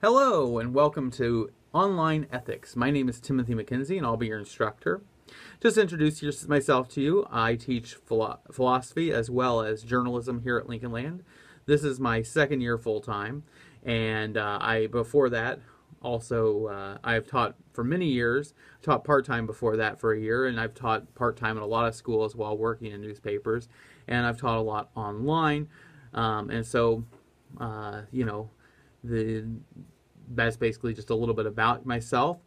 Hello and welcome to Online Ethics. My name is Timothy McKenzie and I'll be your instructor. Just to introduce myself to you, I teach philosophy as well as journalism here at Lincoln Land. This is my second year full-time, and before that also I've taught for many years. Taught part-time before that for a year, and I've taught part-time in a lot of schools while working in newspapers, and I've taught a lot online, and so that's basically just a little bit about myself.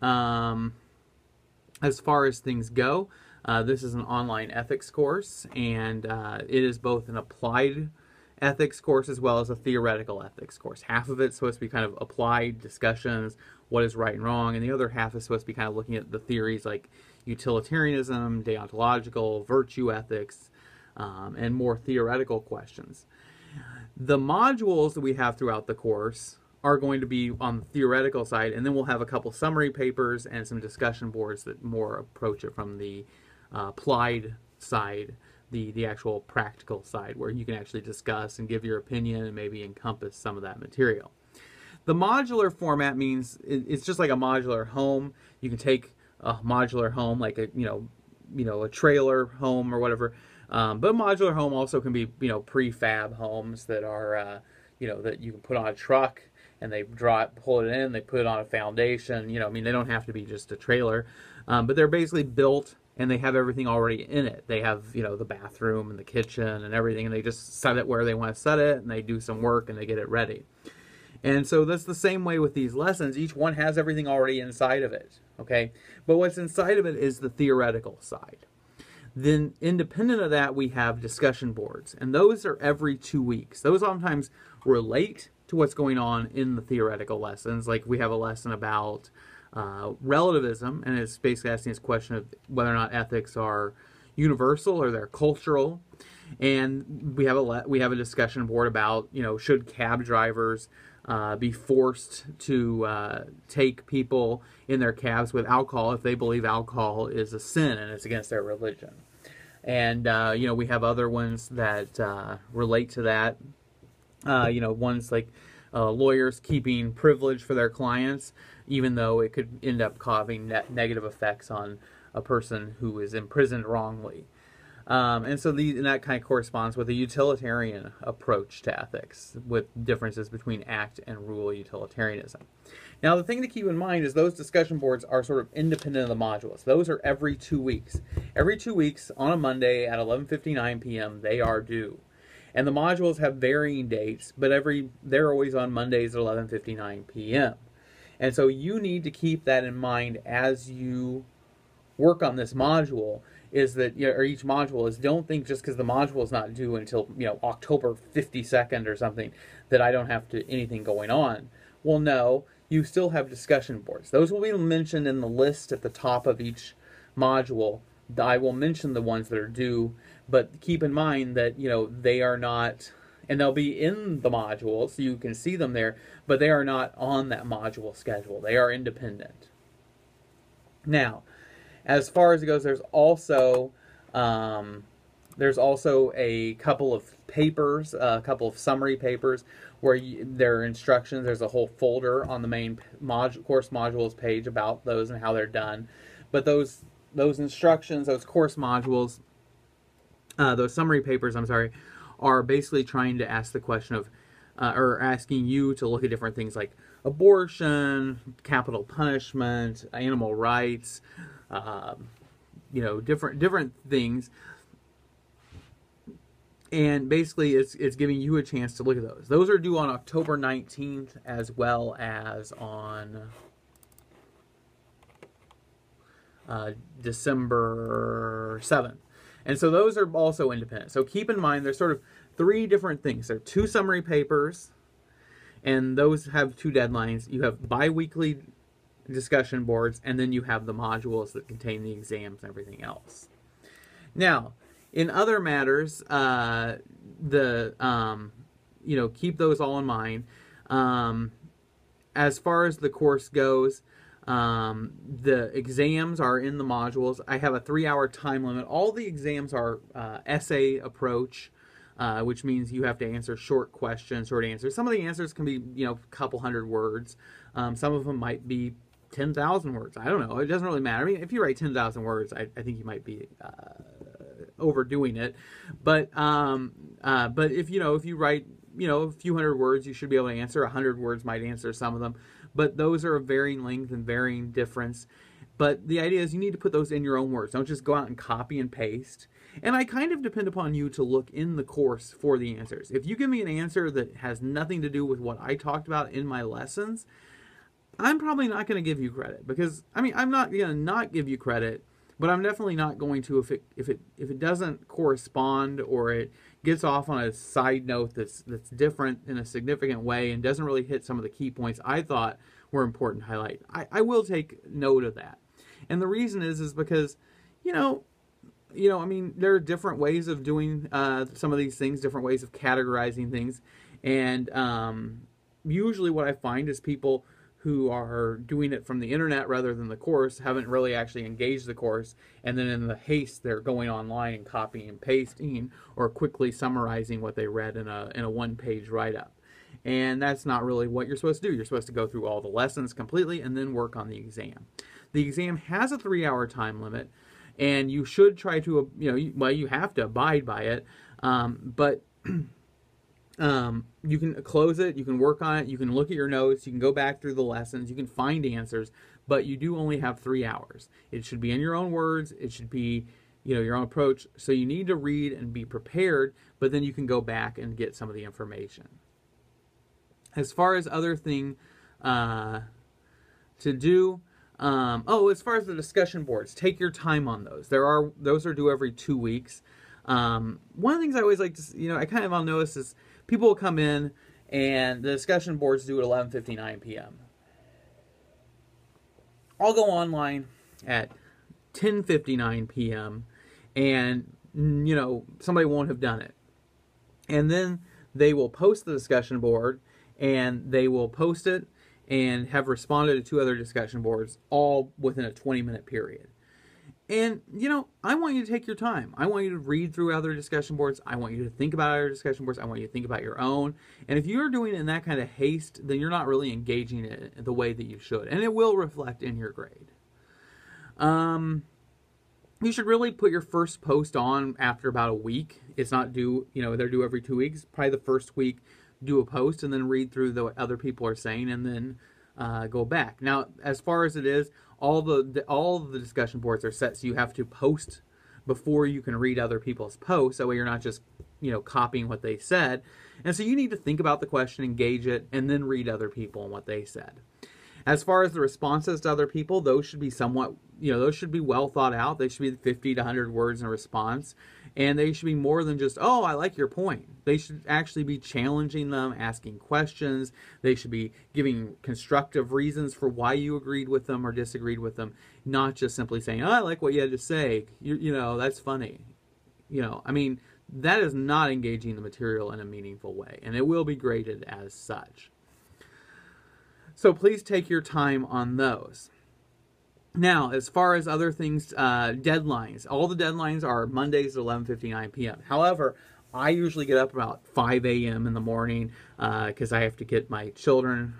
As far as things go, this is an online ethics course, and it is both an applied ethics course as well as a theoretical ethics course. Half of it's supposed to be kind of applied discussions, what is right and wrong, and the other half is supposed to be kind of looking at the theories like utilitarianism, deontological, virtue ethics, and more theoretical questions. The modules that we have throughout the course are going to be on the theoretical side, and then we'll have a couple summary papers and some discussion boards that more approach it from the applied side, the actual practical side, where you can actually discuss and give your opinion and maybe encompass some of that material. The modular format means it's just like a modular home. You can take a modular home, like a a trailer home or whatever. But a modular home also can be prefab homes that are that you can put on a truck and they pull it in, they put it on a foundation. They don't have to be just a trailer, but they're basically built and they have everything already in it. They have the bathroom and the kitchen and everything, and they just set it where they want to set it, and they do some work and they get it ready. And so that's the same way with these lessons. Each one has everything already inside of it, okay? But what's inside of it is the theoretical side. Then independent of that, we have discussion boards, and those are every 2 weeks. Those sometimes relate to what's going on in the theoretical lessons. Like we have a lesson about relativism, and it's basically asking this question of whether or not ethics are universal or they're cultural. And we have a discussion board about should cab drivers be forced to take people in their cabs with alcohol if they believe alcohol is a sin and it's against their religion. And we have other ones that relate to that. Ones like lawyers keeping privilege for their clients, even though it could end up causing negative effects on a person who is imprisoned wrongly. And so that kind of corresponds with a utilitarian approach to ethics, with differences between act and rule utilitarianism. Now, the thing to keep in mind is those discussion boards are sort of independent of the modules. Those are every 2 weeks. Every 2 weeks on a Monday at 11:59 p.m. they are due. And the modules have varying dates, but they're always on Mondays at 11:59 p.m. And so you need to keep that in mind as you work on this module, is that, or each module is, don't think just because the module is not due until October 52nd or something that I don't have anything going on. Well, no, you still have discussion boards. Those will be mentioned in the list at the top of each module. I will mention the ones that are due, but keep in mind that they are not, and they'll be in the module so you can see them there, but they are not on that module schedule. They are independent. Now, as far as it goes, there's also a couple of papers, a couple of summary papers where there are instructions. There's a whole folder on the main course modules page about those and how they're done. But those instructions, those course modules, those summary papers, are basically trying to ask the question of, or asking you to look at different things like abortion, capital punishment, animal rights, different things, and basically it's giving you a chance to look at those. Those are due on October 19th as well as on December 7th. And so those are also independent. So keep in mind there's sort of 3 different things. There are 2 summary papers, and those have 2 deadlines. You have bi-weekly discussion boards, and then you have the modules that contain the exams and everything else. Now, in other matters, keep those all in mind. As far as the course goes, the exams are in the modules. I have a 3-hour time limit. All the exams are essay approach. which means you have to answer short questions, short answers. Some of the answers can be, a couple hundred words. Some of them might be 10,000 words. I don't know. It doesn't really matter. I mean, if you write 10,000 words, I think you might be overdoing it. But if you write a few hundred words, you should be able to answer. 100 words might answer some of them. But those are of varying length and varying difference. But the idea is you need to put those in your own words. Don't just go out and copy and paste. And I kind of depend upon you to look in the course for the answers. If you give me an answer that has nothing to do with what I talked about in my lessons, I'm probably not going to give you credit. Because, I'm not going to not give you credit, but I'm definitely not going to if it doesn't correspond, or it gets off on a side note that's different in a significant way and doesn't really hit some of the key points I thought were important to highlight. I will take note of that. And the reason is because, there are different ways of doing some of these things, different ways of categorizing things. And usually what I find is people who are doing it from the internet rather than the course haven't really actually engaged the course, and then in the haste they're going online and copying and pasting or quickly summarizing what they read in a one-page write-up. And that's not really what you're supposed to do. You're supposed to go through all the lessons completely and then work on the exam. The exam has a 3-hour time limit, and you should try to, you have to abide by it, but you can close it, you can work on it, you can look at your notes, you can go back through the lessons, you can find answers, but you do only have 3 hours. It should be in your own words, it should be, your own approach, so you need to read and be prepared, but then you can go back and get some of the information. As far as other thing to do, as far as the discussion boards, take your time on those. Those are due every 2 weeks. One of the things I always like to, I'll notice is people will come in and the discussion board's due at 11:59 p.m. I'll go online at 10:59 p.m. and, somebody won't have done it. And then they will post the discussion board, and they will post it and have responded to 2 other discussion boards all within a 20-minute period. And, I want you to take your time. I want you to read through other discussion boards. I want you to think about other discussion boards. I want you to think about your own. And if you're doing it in that kind of haste, then you're not really engaging it the way that you should. And it will reflect in your grade. You should really put your first post on after about a week. It's not due, they're due every 2 weeks. Probably the first week, do a post and then read through what other people are saying and then go back. Now, as far as it is, all the discussion boards are set so you have to post before you can read other people's posts. That way you're not just, copying what they said. And so you need to think about the question, engage it, and then read other people and what they said. As far as the responses to other people, those should be somewhat, those should be well thought out. They should be 50 to 100 words in a response. And they should be more than just, oh, I like your point. They should actually be challenging them, asking questions. They should be giving constructive reasons for why you agreed with them or disagreed with them, not just simply saying, oh, I like what you had to say. That's funny. That is not engaging the material in a meaningful way, and it will be graded as such. So please take your time on those. Now, as far as other things, deadlines. All the deadlines are Mondays at 11:59 p.m. However, I usually get up about 5 a.m. in the morning because I have to get my children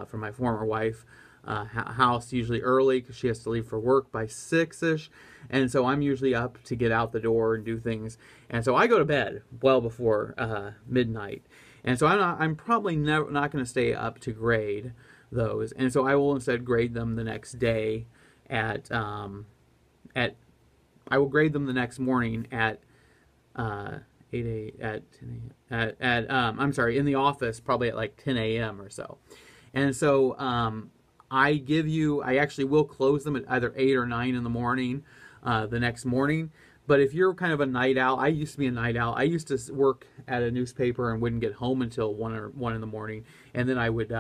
from my former wife house usually early because she has to leave for work by 6-ish. And so I'm usually up to get out the door and do things. And so I go to bed well before midnight. And so I'm probably not going to stay up to grade those. And so I will instead grade them the next day I will grade them the next morning at 8 a.m. I'm sorry, in the office probably at like 10 a.m. or so. And so I actually will close them at either 8 or 9 in the morning the next morning. But if you're kind of a night owl, I used to be a night owl. I used to work at a newspaper and wouldn't get home until 1 in the morning. And then I would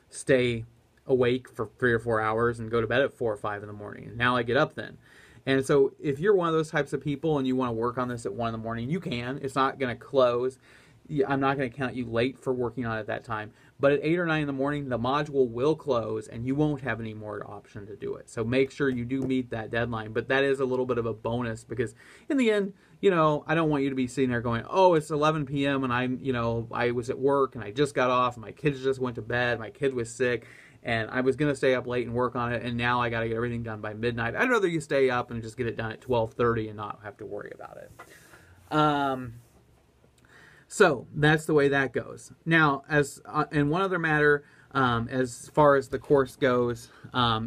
stay awake for 3 or 4 hours and go to bed at 4 or 5 in the morning. And now I get up then. And so if you're one of those types of people and you want to work on this at 1 in the morning, you can. It's not going to close. I'm not going to count you late for working on it at that time. But at 8 or 9 in the morning, the module will close and you won't have any more option to do it. So make sure you do meet that deadline. But that is a little bit of a bonus because in the end, you know, I don't want you to be sitting there going, oh, it's 11 p.m. and I was at work and I just got off and my kids just went to bed. My kid was sick and I was going to stay up late and work on it. And now I got to get everything done by midnight. I'd rather you stay up and just get it done at 12:30 and not have to worry about it. So that's the way that goes. Now, as in one other matter, as far as the course goes,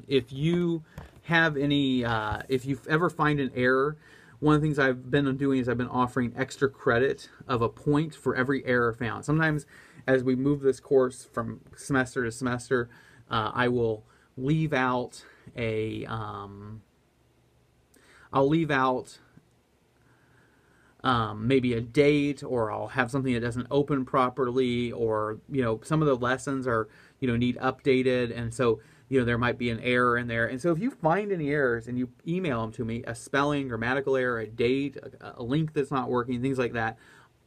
if you have any, if you ever find an error, one of the things I've been doing is I've been offering extra credit of a point for every error found. Sometimes, as we move this course from semester to semester, I will leave out a, maybe a date, or I'll have something that doesn't open properly, or, you know, some of the lessons are, you know, need updated, and so, you know, there might be an error in there. And so if you find any errors and you email them to me, a spelling, grammatical error, a date, a link that's not working, things like that,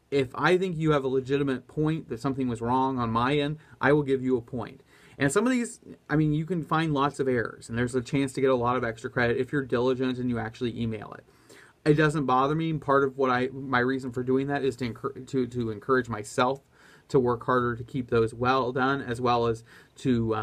if I think you have a legitimate point that something was wrong on my end, I will give you a point. And some of these, I mean, you can find lots of errors, and there's a chance to get a lot of extra credit if you're diligent and you actually email it. It doesn't bother me. Part of what my reason for doing that is to encourage myself to work harder to keep those well done, as well as to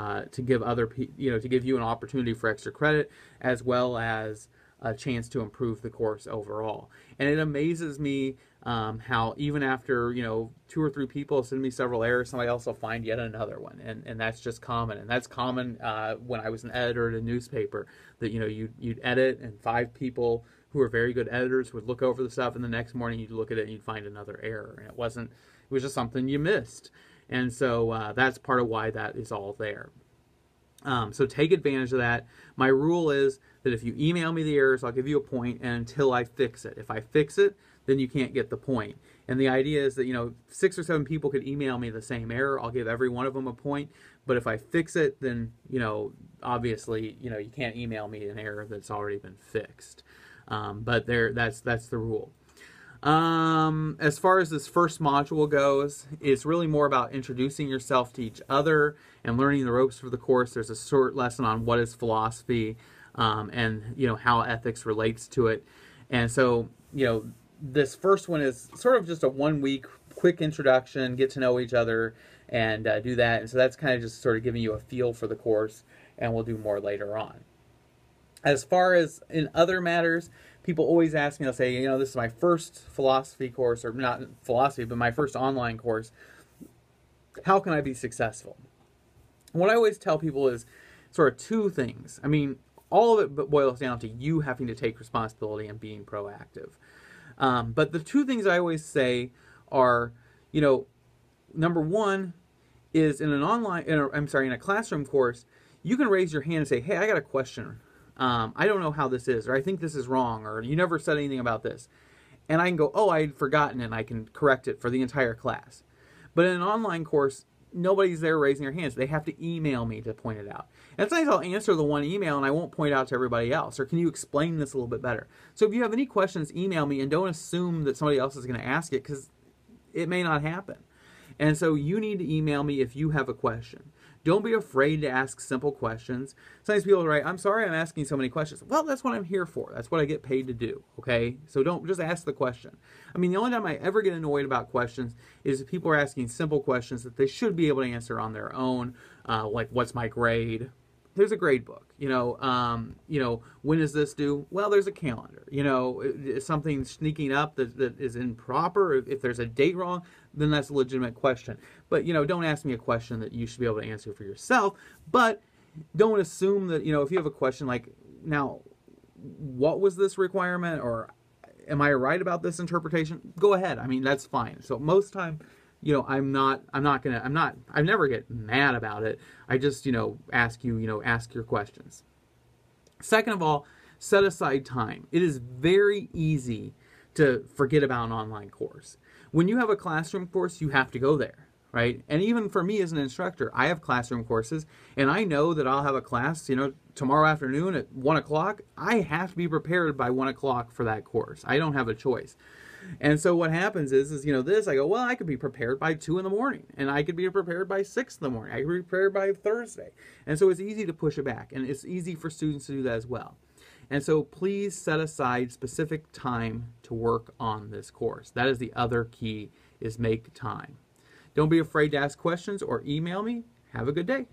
give other people, you know, to give you an opportunity for extra credit, as well as a chance to improve the course overall. And it amazes me how even after, you know, 2 or 3 people send me several errors, somebody else will find yet another one, and that's just common. And that's common when I was an editor at a newspaper, that, you know, you'd edit, and 5 people who are very good editors would look over the stuff, and the next morning you'd look at it and you'd find another error, and it was just something you missed. And so that's part of why that is all there. So take advantage of that. My rule is that if you email me the errors, I'll give you a point until I fix it. If I fix it, then you can't get the point. And the idea is that, you know, 6 or 7 people could email me the same error. I'll give every one of them a point. But if I fix it, then, you know, obviously, you know, you can't email me an error that's already been fixed. But that's the rule. As far as this first module goes, it's really more about introducing yourself to each other and learning the ropes for the course. There's a short lesson on what is philosophy, and, you know, how ethics relates to it. And so, you know, this first one is sort of just a 1-week quick introduction, get to know each other, and do that. And so that's kind of just sort of giving you a feel for the course, and we'll do more later on. As far as in other matters, people always ask me, they'll say, you know, this is my first philosophy course, or not philosophy, but my first online course. How can I be successful? What I always tell people is sort of 2 things. I mean, all of it boils down to you having to take responsibility and being proactive. But the 2 things I always say are, you know, number 1 is in a classroom course, you can raise your hand and say, hey, I got a question. I don't know how this is, or I think this is wrong, or you never said anything about this. And I can go, oh, I had forgotten, and I can correct it for the entire class. But in an online course, nobody's there raising their hands. They have to email me to point it out. And sometimes I'll answer the one email, and I won't point out to everybody else. Or can you explain this a little bit better? So if you have any questions, email me, and don't assume that somebody else is going to ask it, because it may not happen. And so you need to email me if you have a question. Don't be afraid to ask simple questions. Sometimes people are right, I'm sorry I'm asking so many questions. Well, that's what I'm here for. That's what I get paid to do, okay? So don't just ask the question. I mean, the only time I ever get annoyed about questions is if people are asking simple questions that they should be able to answer on their own, like, what's my grade? There's a grade book. You know, when is this due? Well, there's a calendar. You know, is something sneaking up that is improper? If there's a date wrong, then that's a legitimate question. But, you know, don't ask me a question that you should be able to answer for yourself. But don't assume that, you know, if you have a question like, now, what was this requirement? Or am I right about this interpretation? Go ahead. I mean, that's fine. So most time, you know, I never get mad about it. I just, you know, ask your questions. Second of all, set aside time. It is very easy to forget about an online course. When you have a classroom course, you have to go there, right? And even for me as an instructor, I have classroom courses, and I know that I'll have a class, you know, tomorrow afternoon at 1 o'clock. I have to be prepared by 1 o'clock for that course. I don't have a choice. And so what happens is this, I go, well, I could be prepared by 2 in the morning, and I could be prepared by 6 in the morning. I could be prepared by Thursday. And so it's easy to push it back, and it's easy for students to do that as well. And so please set aside specific time to work on this course. That is the other key, is make time. Don't be afraid to ask questions or email me. Have a good day.